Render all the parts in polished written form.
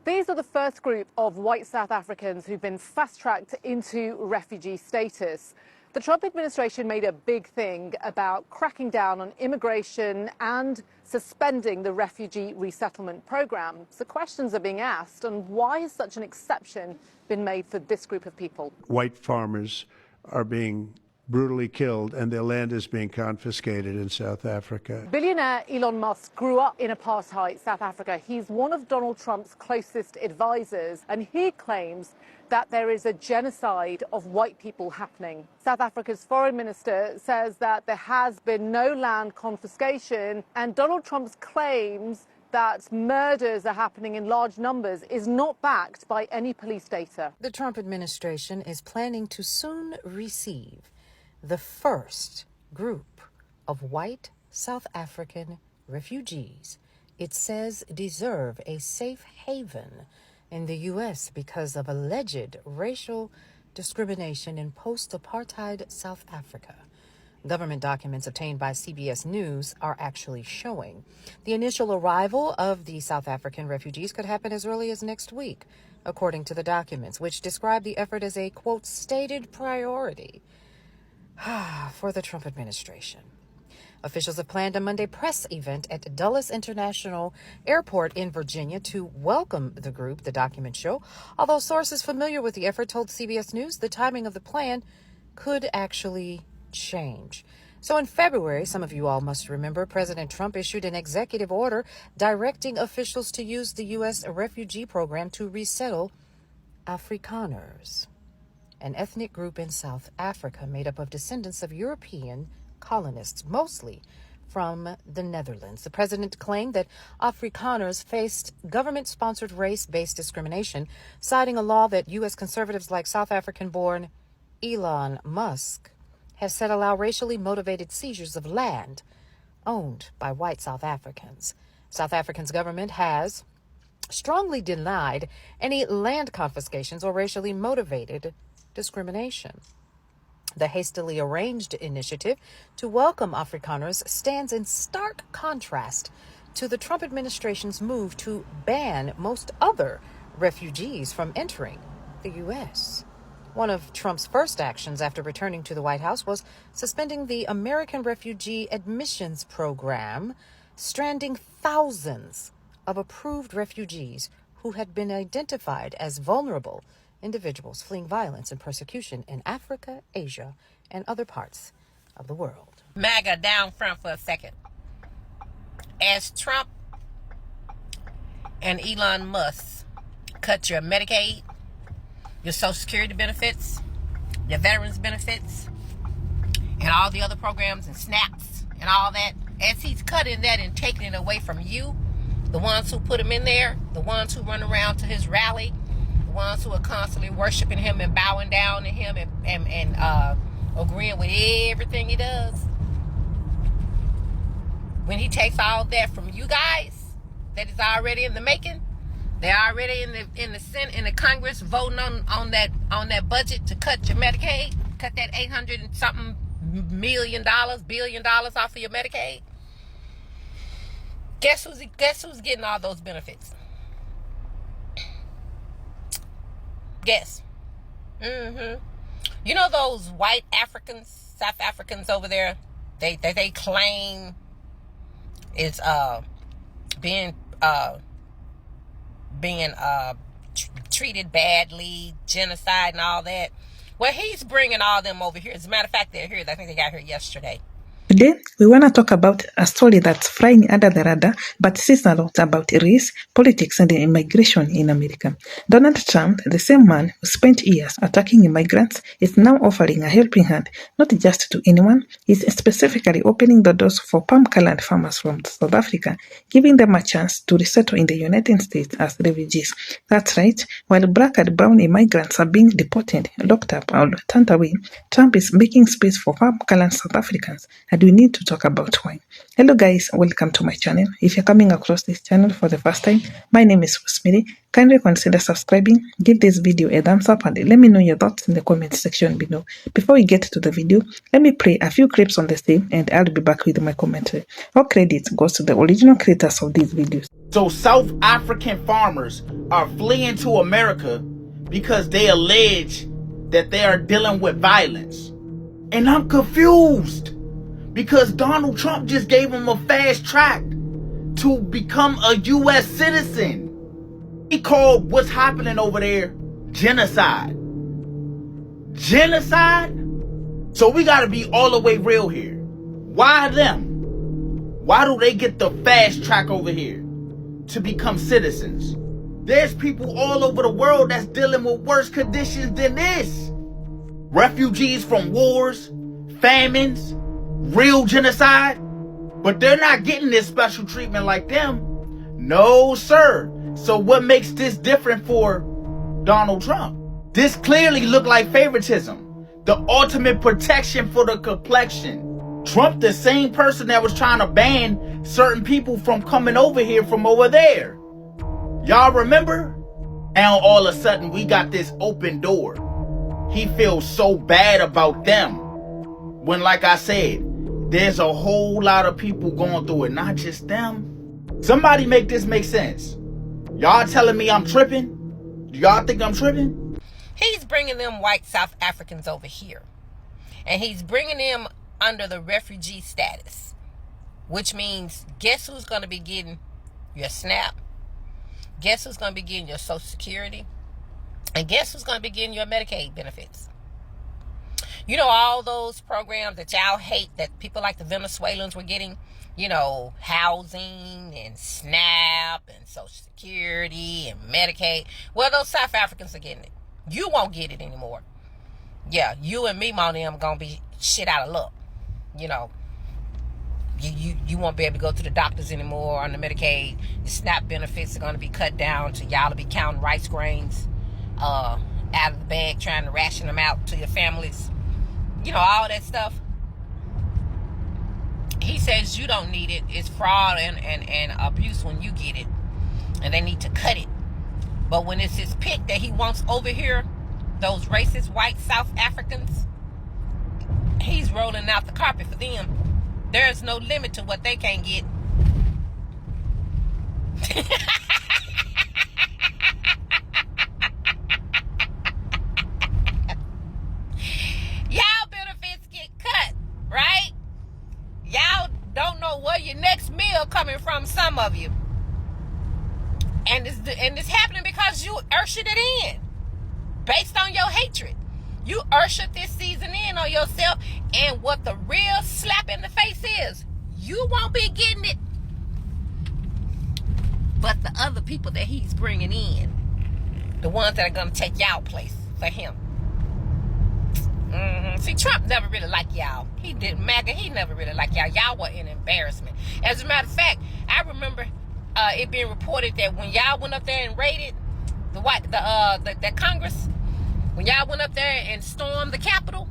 These are the first group of white South Africans who've been fast-tracked into refugee status. The Trump administration made a big thing about cracking down on immigration and suspending the refugee resettlement program. So questions are being asked on why has such an exception been made for this group of people? White farmers are being brutally killed and their land is being confiscated in South Africa. Billionaire Elon Musk grew up in apartheid South Africa. He's one of Donald Trump's closest advisors, and he claims that there is a genocide of white people happening. South Africa's foreign minister says that there has been no land confiscation, and Donald Trump's claims that murders are happening in large numbers is not backed by any police data. The Trump administration is planning to soon receive the first group of white South African refugees it says deserve a safe haven in the U.S. because of alleged racial discrimination in post-apartheid South Africa. Government documents obtained by CBS News are actually showing the initial arrival of the South African refugees could happen as early as next week, according to the documents, which describe the effort as a, quote, stated priority for the Trump administration. Officials have planned a Monday press event at Dulles International Airport in Virginia to welcome the group, the documents show. Although sources familiar with the effort told CBS News the timing of the plan could actually change. So in February, some of you all must remember, President Trump issued an executive order directing officials to use the U.S. refugee program to resettle AFRIKANERS, an ethnic group in South Africa made up of descendants of European colonists, mostly from the Netherlands. The president claimed that Afrikaners faced government-sponsored race-based discrimination, citing a law that U.S. conservatives like South African-born Elon Musk have said allow racially motivated seizures of land owned by white South Africans. South Africa's government has strongly denied any land confiscations or racially motivated discrimination. The hastily arranged initiative to welcome Afrikaners stands in stark contrast to the Trump administration's move to ban most other refugees from entering the U.S. One of Trump's first actions after returning to the White House was suspending the American Refugee Admissions Program, stranding thousands of approved refugees who had been identified as vulnerable individuals fleeing violence and persecution in Africa, Asia, and other parts of the world. MAGA down front for a second. As Trump and Elon Musk cut your Medicaid, your Social Security benefits, your veterans benefits, and all the other programs and SNAPs and all that, as he's cutting that and taking it away from you, the ones who put him in there, the ones who run around to his rally, the ones who are constantly worshiping him and bowing down to him and agreeing with everything he does. When he takes all that from you guys, that is already in the making, they're already in the Senate, in the Congress, voting on that budget to cut your Medicaid, cut that $800 and something billion dollars off of your Medicaid. Guess who's getting all those benefits? Guess. You know those white Africans, South Africans over there, they claim is being treated badly, genocide and all that. Well, he's bringing all them over here. As a matter of fact, they're here. I think they got here yesterday. Today, we want to talk about a story that's flying under the radar, but says a lot about race, politics, and immigration in America. Donald Trump, the same man who spent years attacking immigrants, is now offering a helping hand, not just to anyone. He's specifically opening the doors for palm-colored farmers from South Africa, giving them a chance to resettle in the United States as refugees. That's right, while black and brown immigrants are being deported, locked up, or turned away, Trump is making space for palm-colored South Africans. And we need to talk about why. Hello guys, welcome to my channel. If you're coming across this channel for the first time, my name is Rosemary. Kindly consider subscribing, give this video a thumbs up, and let me know your thoughts in the comment section below. Before we get to the video, let me play a few clips on the same and I'll be back with my commentary. All credit goes to the original creators of these videos. So South African farmers are fleeing to America because they allege that they are dealing with violence. And I'm confused because Donald Trump just gave them a fast track to become a U.S. citizen. He called what's happening over there genocide. Genocide? So we gotta be all the way real here. Why them? Why do they get the fast track over here to become citizens? There's people all over the world that's dealing with worse conditions than this. Refugees from wars, famines, real genocide. But they're not getting this special treatment like them. No, sir. So what makes this different for Donald Trump? This clearly looked like favoritism. The ultimate protection for the complexion. Trump, the same person that was trying to ban certain people from coming over here from over there. Y'all remember? Now all of a sudden we got this open door. He feels so bad about them. When, like I said, there's a whole lot of people going through it, not just them. Somebody make this make sense. Y'all telling me I'm tripping? Do y'all think I'm tripping? He's bringing them white South Africans over here. And he's bringing them under the refugee status. Which means, guess who's going to be getting your SNAP? Guess who's going to be getting your Social Security? And guess who's going to be getting your Medicaid benefits? You know, all those programs that y'all hate that people like the Venezuelans were getting, you know, housing and SNAP and Social Security and Medicaid. Well, those South Africans are getting it. You won't get it anymore. Yeah, you and me, Mom, them going to be shit out of luck. You know, you won't be able to go to the doctors anymore on the Medicaid. Your SNAP benefits are going to be cut down to y'all to be counting rice grains out of the bag, trying to ration them out to your families. You know, all that stuff. He says you don't need it. It's fraud and abuse when you get it. And they need to cut it. But when it's his pick that he wants over here, those racist white South Africans, he's rolling out the carpet for them. There's no limit to what they can get. Y'all benefits get cut, right? Y'all don't know where your next meal coming from, some of you. And it's happening because you ushered it in. Based on your hatred. You ushered this season in on yourself. And what the real slap in the face is, you won't be getting it. But the other people that he's bringing in, the ones that are going to take y'all place for him. See, Trump never really liked y'all. He did MAGA. He never really liked y'all. Y'all were an embarrassment. As a matter of fact, I remember it being reported that when y'all went up there and raided the Congress, when y'all went up there and stormed the Capitol,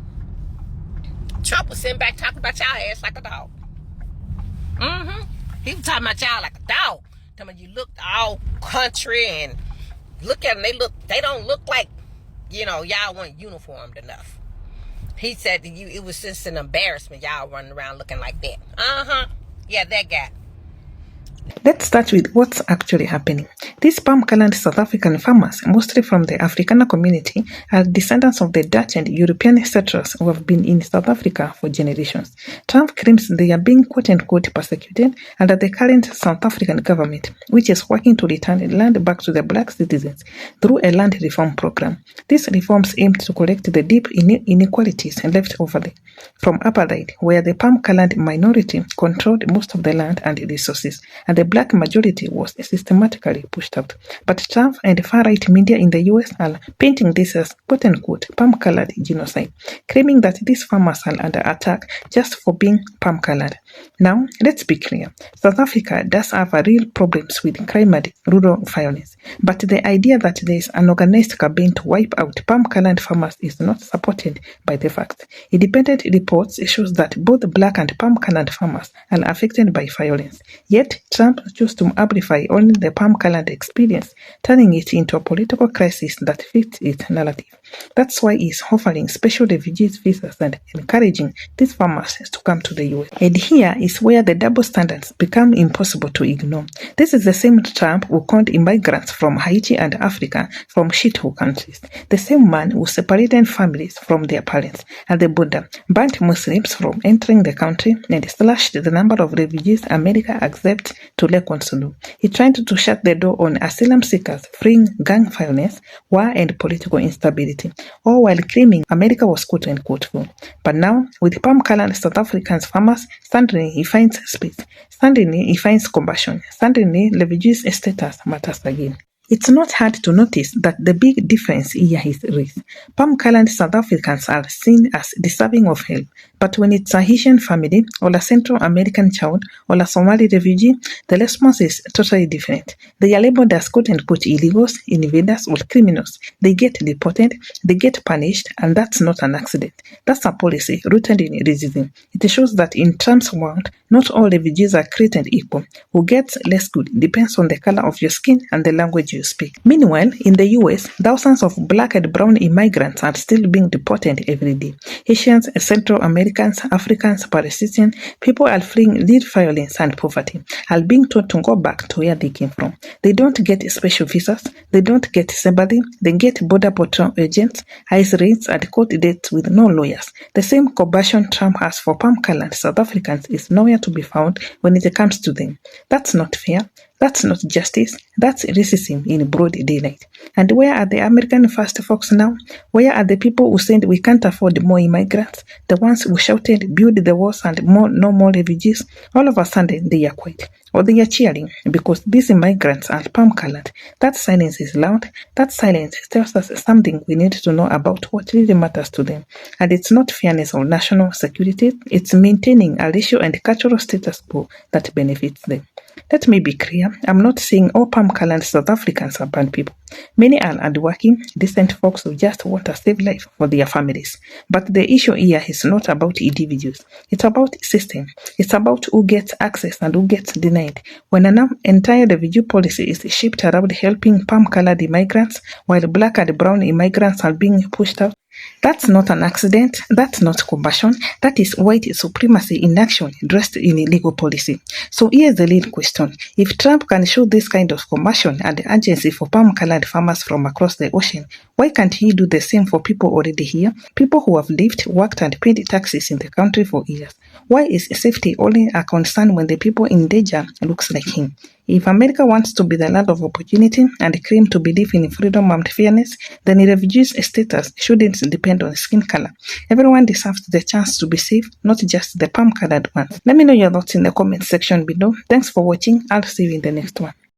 Trump was sitting back talking about y'all ass like a dog. He was talking about y'all like a dog. Telling you look all country and look at them. They don't look like, you know, y'all weren't uniformed enough. He said to you, it was just an embarrassment y'all running around looking like that. Yeah, that guy. Let's start with what's actually happening. These palm-colored South African farmers, mostly from the Afrikaner community, are descendants of the Dutch and European settlers who have been in South Africa for generations. Trump claims they are being quote-unquote persecuted under the current South African government, which is working to return land back to the black citizens through a land reform program. These reforms aim to correct the deep inequalities left over from apartheid, where the palm-colored minority controlled most of the land and resources, and the black majority was systematically pushed out. But Trump and far-right media in the US are painting this as quote-unquote palm-colored genocide, claiming that these farmers are under attack just for being palm-colored. Now, let's be clear. South Africa does have real problems with crime and rural violence, but the idea that there is an organized campaign to wipe out palm-colored farmers is not supported by the facts. Independent reports shows that both black and palm-colored farmers are affected by violence. Yet, Trump chose to amplify only the palm-colored experience, turning it into a political crisis that fits its narrative. That's why he's offering special refugees visas and encouraging these farmers to come to the US. And here is where the double standards become impossible to ignore. This is the same Trump who called immigrants from Haiti and Africa from shithole countries. The same man who separated families from their parents at the border, banned Muslims from entering the country, and slashed the number of refugees America accepts to let consular. He tried to shut the door on asylum seekers, freeing gang violence, war, and political instability, all while claiming America was quote-unquote full. But now, with palm-colored South African farmers, suddenly he finds space. Suddenly he finds compassion. Suddenly, refugees' status matters again. It's not hard to notice that the big difference here is race. Palm-colored South Africans are seen as deserving of help, but when it's a Haitian family, or a Central American child, or a Somali refugee, the response is totally different. They are labeled as quote-unquote illegals, invaders, or criminals. They get deported, they get punished, and that's not an accident. That's a policy rooted in racism. It shows that in Trump's world, not all refugees are created equal. Who gets less good depends on the color of your skin and the language you speak. Meanwhile, in the US, thousands of black and brown immigrants are still being deported every day. Haitians, Central Americans, Africans, Palestinians, people are fleeing lead violence and poverty, are being told to go back to where they came from. They don't get special visas, they don't get sympathy, they get border patrol agents, ICE raids, and court dates with no lawyers. The same compassion Trump has for palm-colored South Africans is nowhere to be found when it comes to them. That's not fair. That's not justice. That's racism in broad daylight. And where are the American first folks now? Where are the people who said we can't afford more immigrants? The ones who shouted, build the walls and no more refugees? All of a sudden, they are quiet. Or they are cheering because these immigrants are palm-colored. That silence is loud. That silence tells us something we need to know about what really matters to them. And it's not fairness or national security. It's maintaining a racial and cultural status quo that benefits them. Let me be clear, I'm not saying all palm-colored South Africans are bad people. Many are hardworking, decent folks who just want a safe life for their families. But the issue here is not about individuals. It's about system. It's about who gets access and who gets denied. When an entire refugee policy is shaped around helping palm-colored immigrants, while black and brown immigrants are being pushed out, that's not an accident, that's not compassion, that is white supremacy in action dressed in illegal policy. So here's the real question. If Trump can show this kind of compassion and urgency for palm-colored farmers from across the ocean, why can't he do the same for people already here? People who have lived, worked, and paid taxes in the country for years. Why is safety only a concern when the people in danger looks like him? If America wants to be the land of opportunity and claim to believe in freedom and fairness, then refugees' status shouldn't depend on skin color. Everyone deserves the chance to be safe, not just the palm-colored ones. Let me know your thoughts in the comment section below. Thanks for watching. I'll see you in the next one.